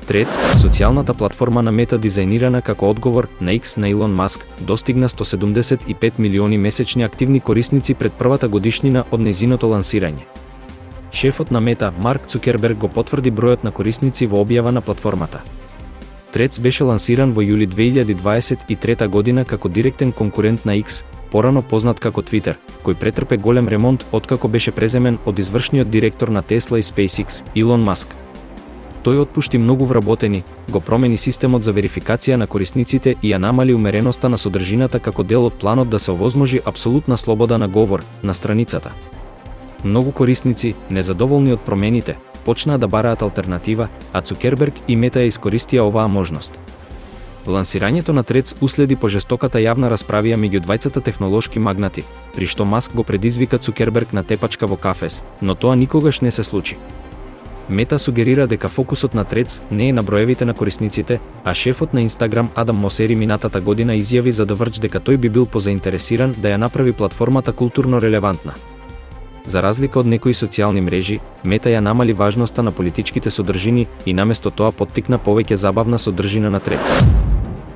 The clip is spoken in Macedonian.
Threads, социјалната платформа на Мета дизајнирана како одговор на X на Илон Маск, достигна 175 милиони месечни активни корисници пред првата годишнина од нејзиното лансирање. Шефот на Мета, Марк Цукерберг, го потврди бројот на корисници во објава на платформата. Threads беше лансиран во јули 2023 година како директен конкурент на X, порано познат како Twitter, кој претрпе голем ремонт откако беше преземен од извршниот директор на Tesla и SpaceX, Илон Маск. Тој отпушти многу вработени, го промени системот за верификација на корисниците и ја намали умереноста на содржината како дел од планот да се овозможи апсолутна слобода на говор на страницата. Многу корисници, незадоволни од промените, почнаа да бараат алтернатива, а Цукерберг и Мета ја искористија оваа можност. Лансирањето на Threads уследи пожестоката јавна расправија меѓу двајцата технолошки магнати, при што Маск го предизвика Цукерберг на тепачка во кафез, но тоа никогаш не се случи. Мета сугерира дека фокусот на Threads не е на броевите на корисниците, а шефот на Instagram Адам Мосери минатата година изјави за The Verge дека тој би бил позаинтересиран да ја направи платформата културно релевантна. За разлика од некои социјални мрежи, Мета ја намали важноста на политичките содржини и наместо тоа поттикна повеќе забавна содржина на Threads.